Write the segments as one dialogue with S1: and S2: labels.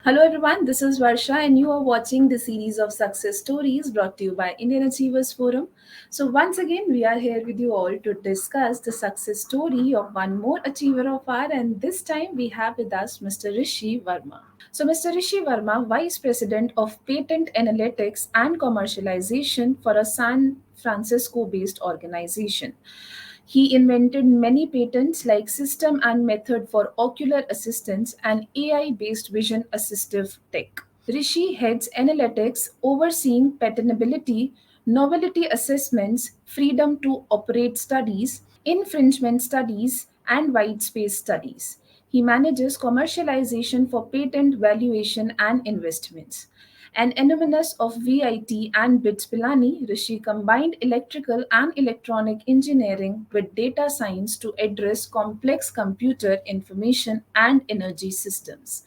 S1: Hello everyone, this is Varsha and you are watching the series of success stories brought to you by Indian Achievers Forum. So once again, we are here with you all to discuss the success story of one more achiever of ours, and this time we have with us Mr. Rishi Verma. So Mr. Rishi Verma, Vice President of Patent Analytics and Commercialization for a San Francisco-based organization. He invented many patents like system and method for ocular assistance and AI-based vision assistive tech. Rishi heads analytics, overseeing patentability, novelty assessments, freedom to operate studies, infringement studies, and white space studies. He manages commercialization for patent valuation and investments. An alumnus of VIT and BITS Pilani, Rishi combined electrical and electronic engineering with data science to address complex computer information and energy systems.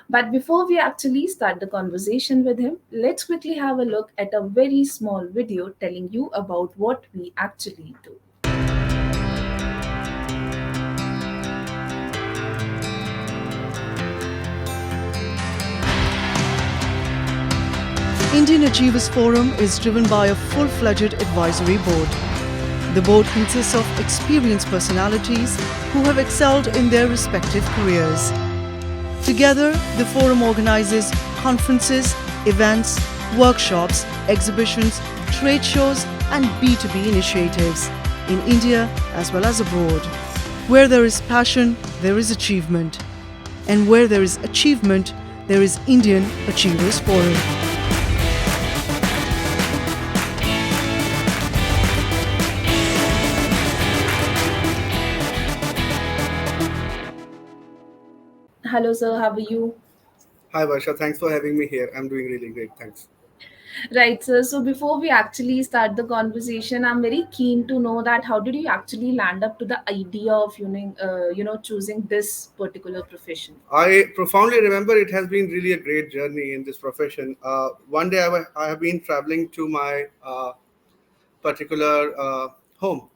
S1: But before we actually start the conversation with him, let's quickly have a look at a very small video telling you about what we actually do.
S2: Indian Achievers Forum is driven by a full-fledged advisory board. The board consists of experienced personalities who have excelled in their respective careers. Together, the forum organizes conferences, events, workshops, exhibitions, trade shows, and B2B initiatives in India as well as abroad. Where there is passion, there is achievement. And where there is achievement, there is Indian Achievers Forum.
S1: Hello, sir. How are you?
S3: Hi Varsha, thanks for having me here. I'm doing really great, thanks.
S1: Right, sir. So before we actually start the conversation, I'm very keen to know that how did you actually land up to the idea of choosing this particular profession?
S3: I profoundly remember it has been really a great journey in this profession. One day I have been traveling to my particular home,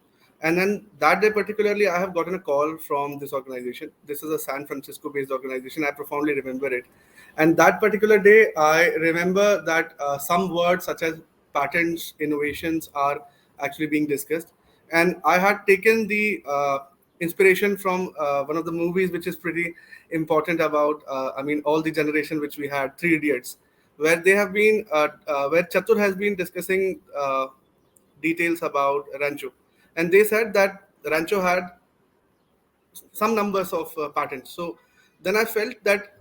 S3: and then that day particularly I have gotten a call from this organization. This is a San Francisco based organization. I profoundly remember it. And that particular day I remember that some words such as patents, innovations are actually being discussed. And I had taken the inspiration from one of the movies which is pretty important about all the generation which we had, Three Idiots, where they have been where Chatur has been discussing details about Rancho, and they said that Rancho had some numbers of patents. So then I felt that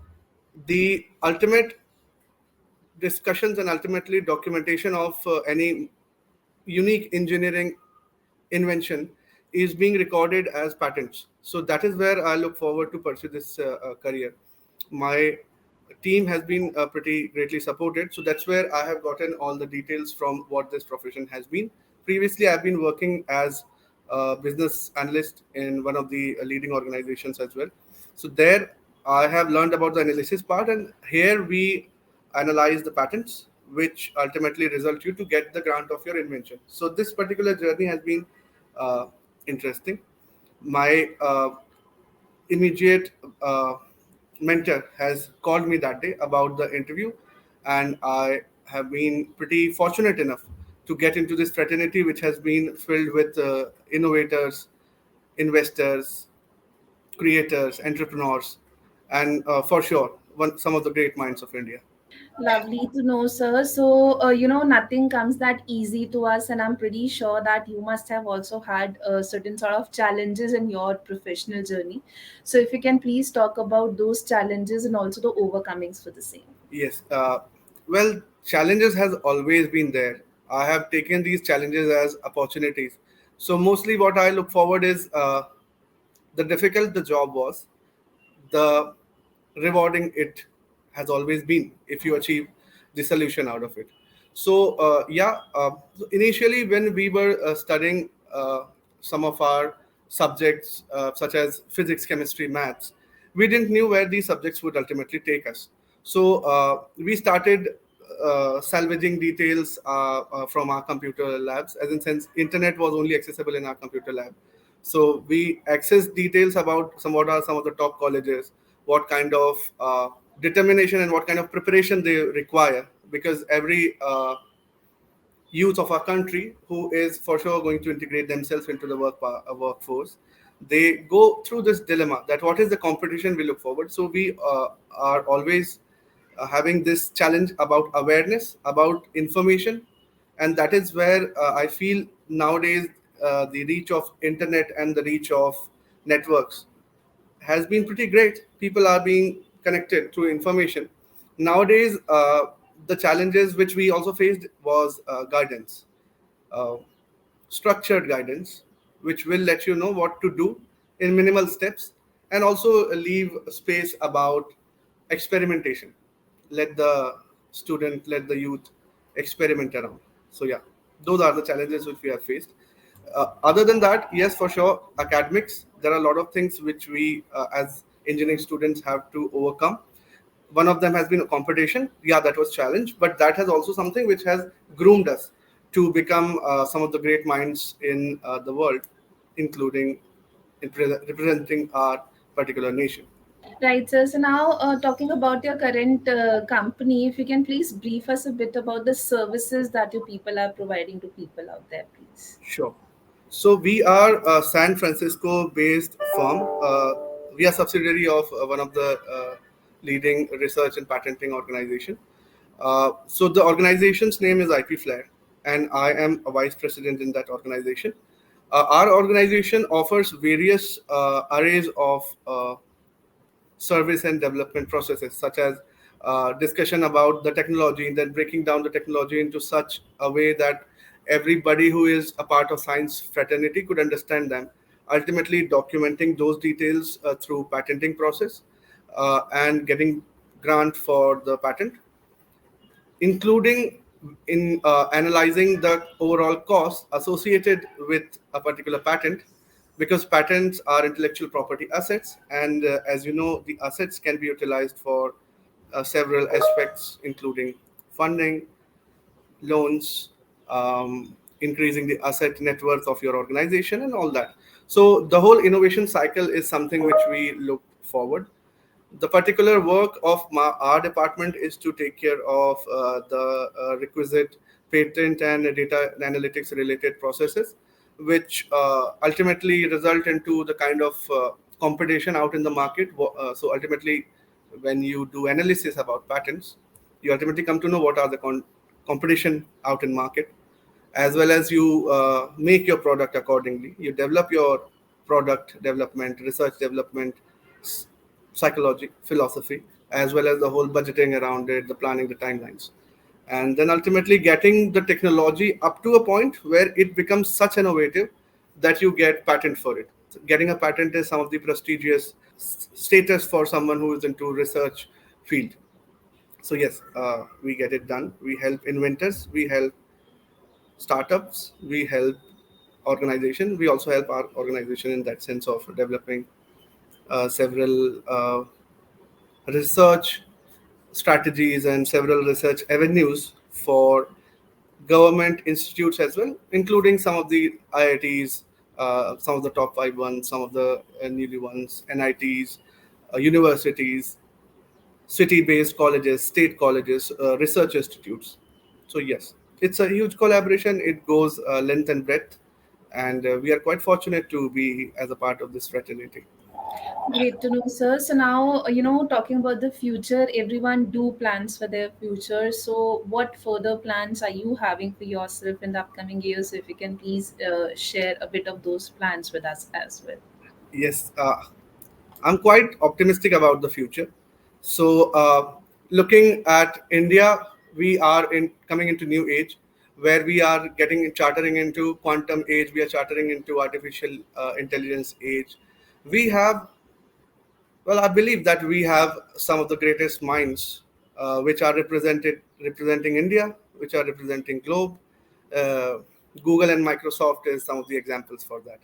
S3: the ultimate discussions and ultimately documentation of any unique engineering invention is being recorded as patents. So that is where I look forward to pursue this career. My team has been pretty greatly supported. So that's where I have gotten all the details from what this profession has been. Previously, I've been working as a business analyst in one of the leading organizations as well. So there I have learned about the analysis part, and here we analyze the patents which ultimately result you to get the grant of your invention. So this particular journey has been uh, interesting. My immediate mentor has called me that day about the interview, and I have been pretty fortunate enough to get into this fraternity which has been filled with innovators, investors, creators, entrepreneurs, and for sure some of the great minds of India.
S1: Lovely to know, sir. So, nothing comes that easy to us, and I'm pretty sure that you must have also had certain sort of challenges in your professional journey. So, if you can please talk about those challenges and also the overcomings for the same.
S3: Yes. Well, challenges has always been there. I have taken these challenges as opportunities. So mostly what I look forward is the difficult the job was, the rewarding it has always been if you achieve the solution out of it. So so initially when we were studying some of our subjects such as physics, chemistry, maths, we didn't knew where these subjects would ultimately take us. So we started salvaging details from our computer labs, as in sense internet was only accessible in our computer lab. So we access details about some what are some of the top colleges, what kind of determination and what kind of preparation they require, because every youth of our country who is for sure going to integrate themselves into the workforce, they go through this dilemma that what is the competition we look forward. So we are always having this challenge about awareness, about information, and that is where I feel nowadays the reach of internet and the reach of networks has been pretty great. People are being connected through information. Nowadays, the challenges which we also faced was guidance, uh, structured guidance, which will let you know what to do in minimal steps, and also leave space about experimentation. Let the student, let the youth experiment around. So yeah, those are the challenges which we have faced. Other than that, yes, for sure, academics. There are a lot of things which we, as engineering students, have to overcome. One of them has been a competition. Yeah, that was challenge, but that has also something which has groomed us to become some of the great minds in the world, including representing our particular nation.
S1: Right, sir. So now, talking about your current company, if you can please brief us a bit about the services that your people are providing to people out there, please.
S3: Sure. So we are a San Francisco-based firm. We are subsidiary of one of the leading research and patenting organization. So the organization's name is IP Flare, and I am a vice president in that organization. Our organization offers various arrays of service and development processes, such as discussion about the technology, and then breaking down the technology into such a way that everybody who is a part of science fraternity could understand them. Ultimately, documenting those details through patenting process and getting grant for the patent, including in analyzing the overall cost associated with a particular patent, because patents are intellectual property assets, and as you know, the assets can be utilized for several aspects, including funding, loans, increasing the asset net worth of your organization, and all that. So the whole innovation cycle is something which we look forward. The particular work of our department is to take care of the requisite patent and data analytics related processes, which ultimately result into the kind of competition out in the market. So ultimately, when you do analysis about patents, you ultimately come to know what are the competition out in market, as well as you make your product accordingly. You develop your product development, research development, psychology, philosophy, as well as the whole budgeting around it, the planning, the timelines, and then ultimately getting the technology up to a point where it becomes such innovative that you get patent for it. So getting a patent is some of the prestigious status for someone who is into research field. So yes, we get it done. We help inventors, we help startups, we help organization. We also help our organization in that sense of developing several research strategies and several research avenues for government institutes as well, including some of the IITs, some of the top five ones, some of the newly ones, NITs, universities, city-based colleges, state colleges, research institutes. So yes, it's a huge collaboration. It goes length and breadth, and we are quite fortunate to be as a part of this fraternity.
S1: Great to know, sir. So now, talking about the future, everyone do plans for their future. So, what further plans are you having for yourself in the upcoming years? If you can please share a bit of those plans with us as well.
S3: Yes, I'm quite optimistic about the future. So, looking at India, we are in coming into new age where we are getting chartering into quantum age. We are chartering into artificial intelligence age. We have, well, I believe that we have some of the greatest minds, which are representing India, which are representing globe. Uh, Google and Microsoft is some of the examples for that,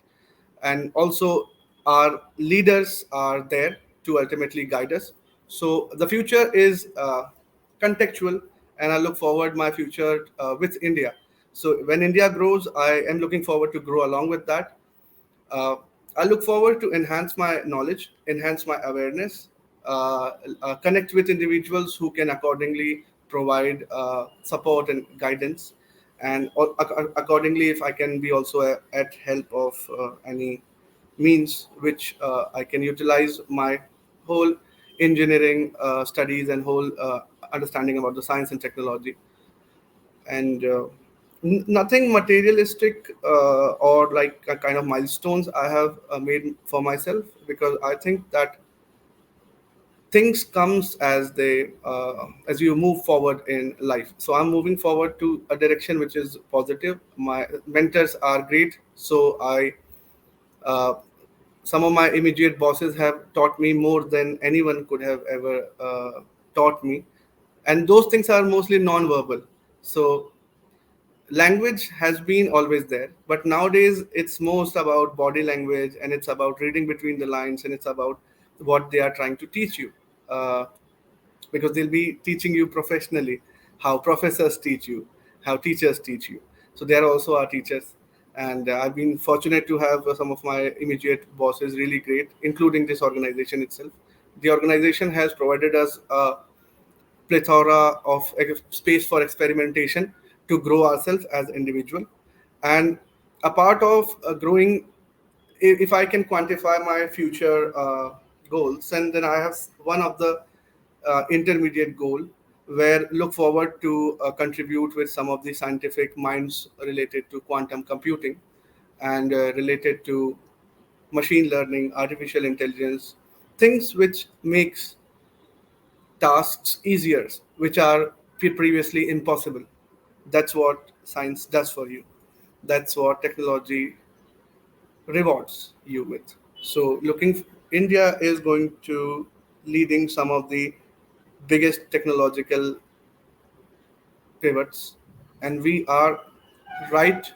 S3: and also our leaders are there to ultimately guide us. So the future is contextual, and I look forward my future with India. So when India grows, I am looking forward to grow along with that. uh, I look forward to enhance my knowledge, enhance my awareness, connect with individuals who can accordingly provide support and guidance, and accordingly, if I can be also at help of any means which I can utilize my whole engineering studies and whole understanding about the science and technology, and nothing materialistic or like a kind of milestones I have made for myself, because I think that things comes as they as you move forward in life. So I'm moving forward to a direction which is positive. My mentors are great, so I uh, some of my immediate bosses have taught me more than anyone could have ever taught me, and those things are mostly non-verbal. So language has been always there, but nowadays it's most about body language, and it's about reading between the lines, and it's about what they are trying to teach you, because they'll be teaching you professionally, how professors teach you, how teachers teach you. So they are also our teachers, and I've been fortunate to have some of my immediate bosses really great, including this organization itself. The organization has provided us a plethora of space for experimentation to grow ourselves as individual, and a part of growing, if I can quantify my future goals, and then I have one of the intermediate goal, where look forward to contribute with some of the scientific minds related to quantum computing, and related to machine learning, artificial intelligence, things which makes tasks easier, which are previously impossible. That's what science does for you. That's what technology rewards you with. So, India is going to leading some of the biggest technological pivots, and we are right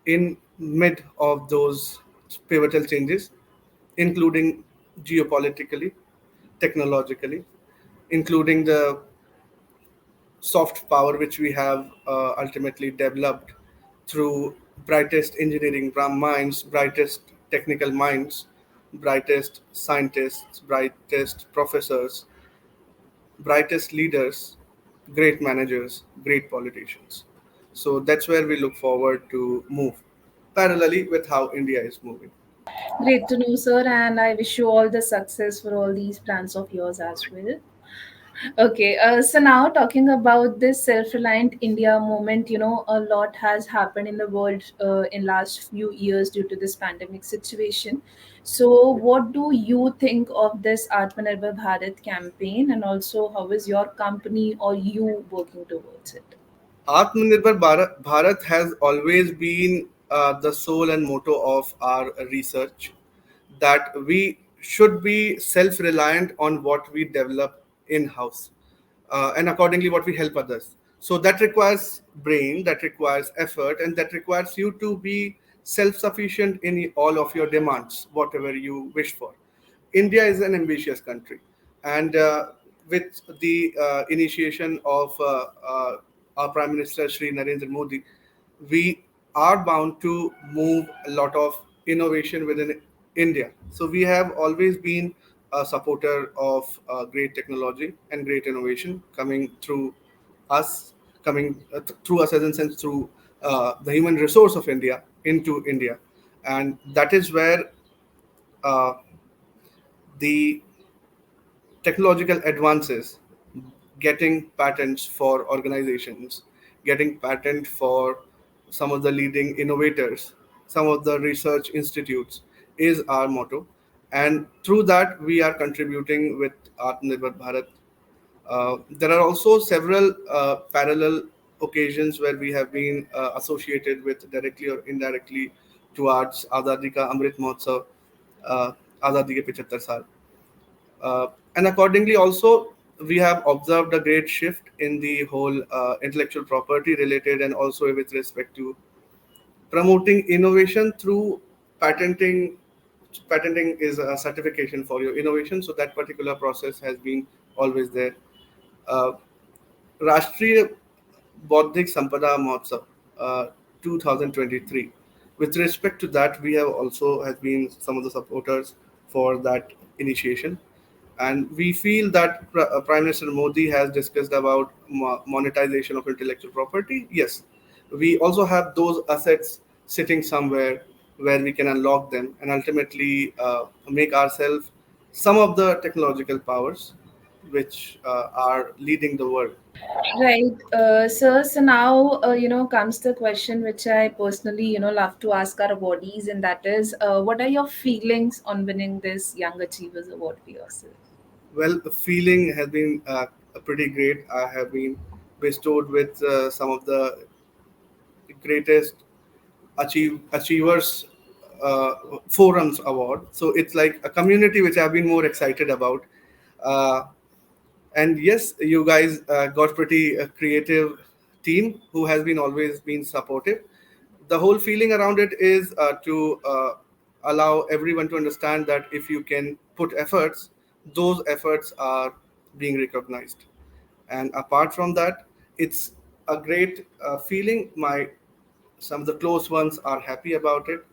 S3: in mid of those pivotal changes, including geopolitically, technologically, including the soft power which we have ultimately developed through brightest engineering minds, brightest technical minds, brightest scientists, brightest professors, brightest leaders, great managers, great politicians. So that's where we look forward to move, parallelly with how India is moving.
S1: Great to know, sir, and I wish you all the success for all these plans of yours as well. Okay, so now talking about this self-reliant India movement, a lot has happened in the world in last few years due to this pandemic situation. So, what do you think of this Atmanirbhar Bharat campaign, and also how is your company or you working towards it?
S3: Atmanirbhar Bharat has always been the soul and motto of our research, that we should be self reliant on what we develop in house, and accordingly, what we help others. So that requires brain, that requires effort, and that requires you to be self sufficient in all of your demands, whatever you wish for. India is an ambitious country, and with the initiation of our Prime Minister Sri Narendra Modi, we are bound to move a lot of innovation within India. So we have always been a supporter of great technology and great innovation coming through us, coming through us as in sense through the human resource of India into India, and that is where uh, the technological advances, getting patents for organizations, getting patent for some of the leading innovators, some of the research institutes is our motto. And through that, we are contributing with Atmanirbhar Bharat. There are also several parallel occasions where we have been associated with directly or indirectly towards Azadi Ka Amrit Mahotsav, uh, Azadi Ke 75 Saal. And accordingly, also, we have observed a great shift in the whole intellectual property related, and also with respect to promoting innovation through patenting. Patenting is a certification for your innovation, so that particular process has been always there. Uh, Rashtriya Bauddhik Sampada Mahotsav, 2023. With respect to that, we have also has been some of the supporters for that initiation. And we feel that Prime Minister Modi has discussed about monetization of intellectual property. Yes, we also have those assets sitting somewhere where we can unlock them and ultimately make ourselves some of the technological powers which are leading the world.
S1: Right, sir. So now, comes the question which I personally, love to ask our bodies, and that is, what are your feelings on winning this Young Achievers Award for yourself?
S3: Well, the feeling has been pretty great. I have been bestowed with some of the greatest achievers forums award. So it's like a community which I've been more excited about. Uh, and yes, you guys got pretty creative team who has been always been supportive. The whole feeling around it is to allow everyone to understand that if you can put efforts, those efforts are being recognized. And apart from that, it's a great feeling. My Some of the close ones are happy about it,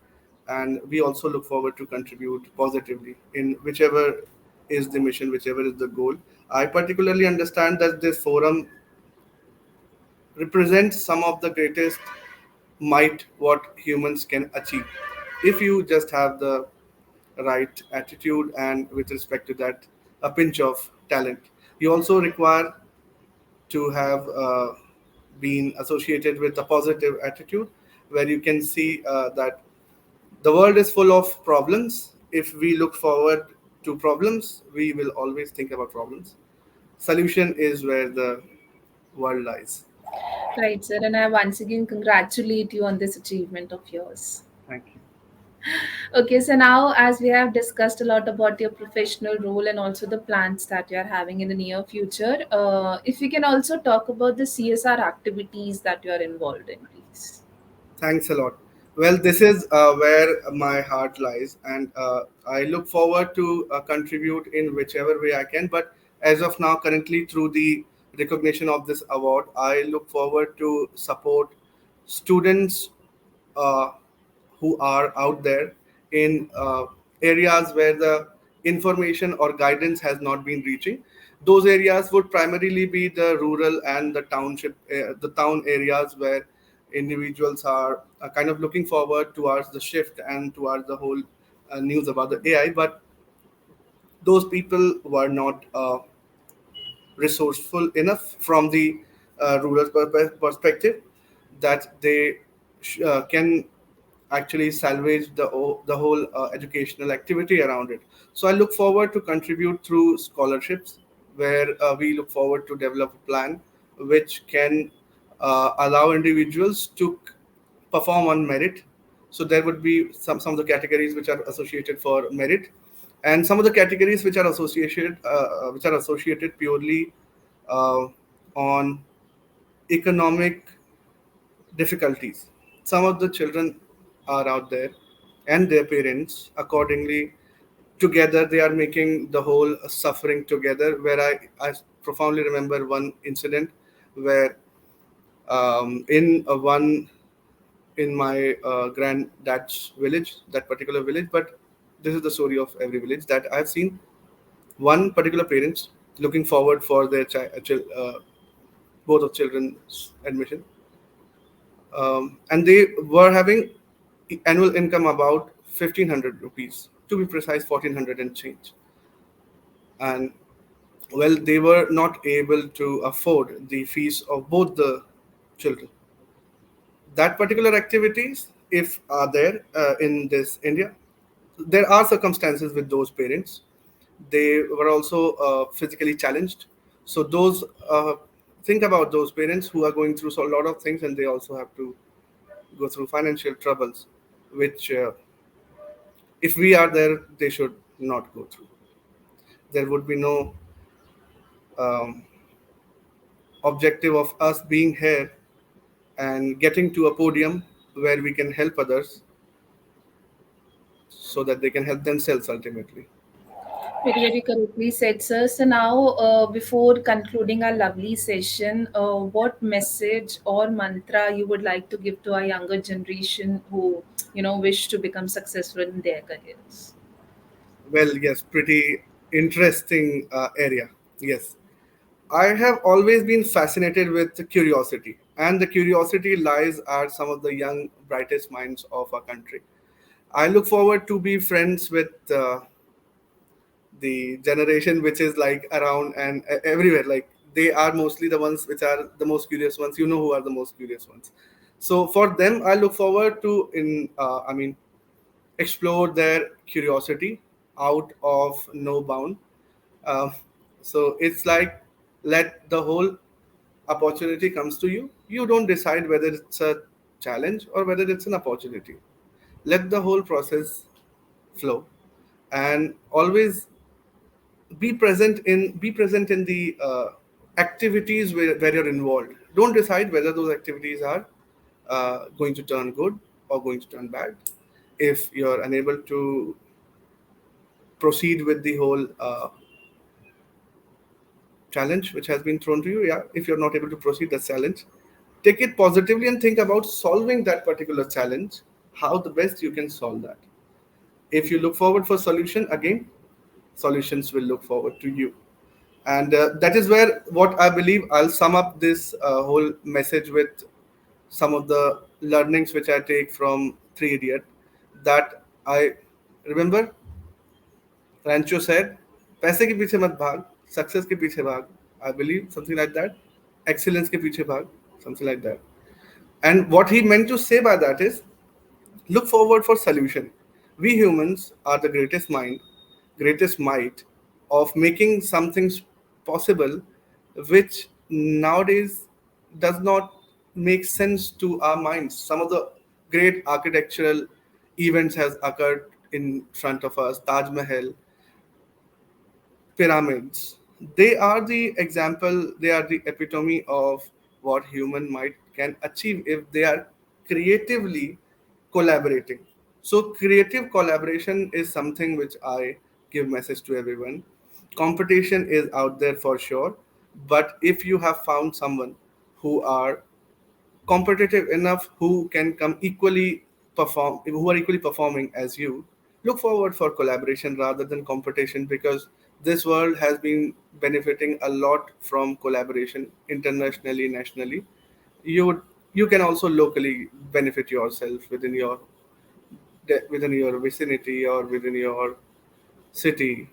S3: and we also look forward to contribute positively in whichever is the mission, whichever is the goal. I particularly understand that this forum represents some of the greatest might what humans can achieve if you just have the right attitude, and with respect to that, a pinch of talent. You also require to have been associated with a positive attitude, where you can see that the world is full of problems. If we look forward to problems, we will always think about problems. Solution is where the world lies.
S1: Right, sir. And I once again congratulate you on this achievement of yours.
S3: Thank you.
S1: Okay, so now as we have discussed a lot about your professional role and also the plans that you are having in the near future, if we can also talk about the CSR activities that you are involved in, please.
S3: Thanks a lot. Well, this is where my heart lies, and I look forward to contribute in whichever way I can. But as of now, currently, through the recognition of this award, I look forward to support students uh, who are out there in areas where the information or guidance has not been reaching. Those areas would primarily be the rural and the the town areas where individuals are kind of looking forward towards the shift and towards the whole news about the AI. But those people were not resourceful enough from the rural perspective that they can actually salvage the whole educational activity around it. So I look forward to contribute through scholarships, where we look forward to develop a plan which can allow individuals to perform on merit. So there would be some of the categories which are associated for merit, and some of the categories which are associated purely uh, on economic difficulties. Some of the children are out there, and their parents accordingly together they are making the whole suffering together. Where I profoundly remember one incident where in one in my granddad's village, that particular village. But this is the story of every village that I've seen. One particular parents looking forward for their both of children's admission, and they were having annual income about 1,500 rupees, to be precise, 1,400 and change. And well, they were not able to afford the fees of both the children. That particular activities, if are there in this India, there are circumstances with those parents. They were also physically challenged. So those think about those parents who are going through so a lot of things, and they also have to go through financial troubles, which if we are there, they should not go through. There would be no um, objective of us being here and getting to a podium where we can help others so that they can help themselves ultimately.
S1: Very, very correctly said, sir. So now, before concluding our lovely session, what message or mantra you would like to give to our younger generation who, wish to become successful in their careers?
S3: Well, yes, pretty interesting area. Yes, I have always been fascinated with curiosity, and the curiosity lies at some of the young, brightest minds of our country. I look forward to be friends with the generation which is like around and everywhere. Like they are mostly the ones which are the most curious ones. You know who are the most curious ones. So for them, I look forward to explore their curiosity out of no bound. Um, so it's like let the whole opportunity comes to you. You don't decide whether it's a challenge or whether it's an opportunity. Let the whole process flow, and always be present in the activities where you're involved. Don't decide whether those activities are going to turn good or going to turn bad. If you're unable to proceed with the whole challenge which has been thrown to you, yeah, if you're not able to proceed that challenge, take it positively and think about solving that particular challenge, how the best you can solve that. If you look forward for solution, again solutions will look forward to you. And that is where what I believe I'll sum up this whole message with some of the learnings which I take from Three Idiot. That I remember Rancho said, पैसे के पीछे मत भाग, success के पीछे भाग. I believe something like that. Excellence के पीछे भाग, something like that. And what he meant to say by that is, look forward for solution. We humans are the greatest mind, greatest might of making some things possible, which nowadays does not make sense to our minds. Some of the great architectural events has occurred in front of us. Taj Mahal, pyramids, they are the example, they are the epitome of what human might can achieve if they are creatively collaborating. So creative collaboration is something which I give message to everyone. Competition is out there for sure, but if you have found someone who are competitive enough, who can come equally perform, who are equally performing as you, look forward for collaboration rather than competition, because this world has been benefiting a lot from collaboration internationally, nationally. You can also locally benefit yourself within your vicinity or within your city,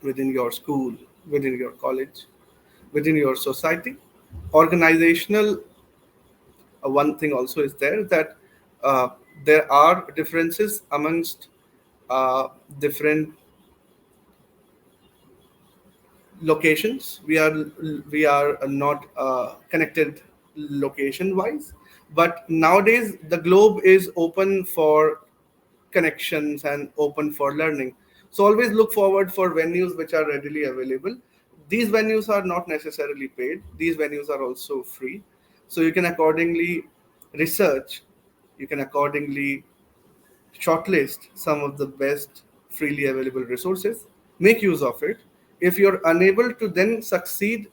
S3: within your school, within your college, within your society. Organizational, one thing also is there that uh, there are differences amongst different locations. We are not connected location wise, but nowadays the globe is open for connections and open for learning. So always look forward for venues which are readily available. These venues are not necessarily paid, these venues are also free. So you can accordingly research, you can accordingly shortlist some of the best freely available resources, make use of it. If you're unable to then succeed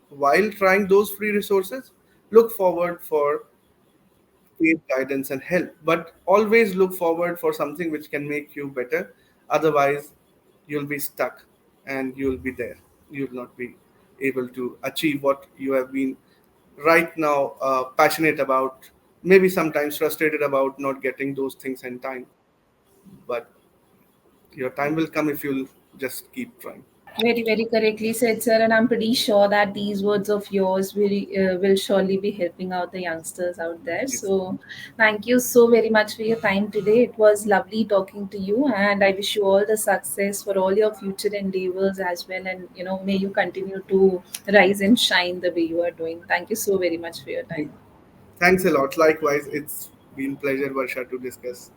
S3: while trying those free resources, look forward for paid guidance and help, but always look forward for something which can make you better. Otherwise, you'll be stuck and you'll be there. You'll not be able to achieve what you have been right now passionate about, maybe sometimes frustrated about not getting those things in time. But your time will come if you'll just keep trying.
S1: Very, very correctly said, sir. And I'm pretty sure that these words of yours will surely be helping out the youngsters out there.
S3: Yes.
S1: So, thank you so very much for your time today. It was lovely talking to you, and I wish you all the success for all your future endeavors as well. And may you continue to rise and shine the way you are doing. Thank you so very much for your time.
S3: Thanks a lot. Likewise, it's been pleasure, Varsha, to discuss.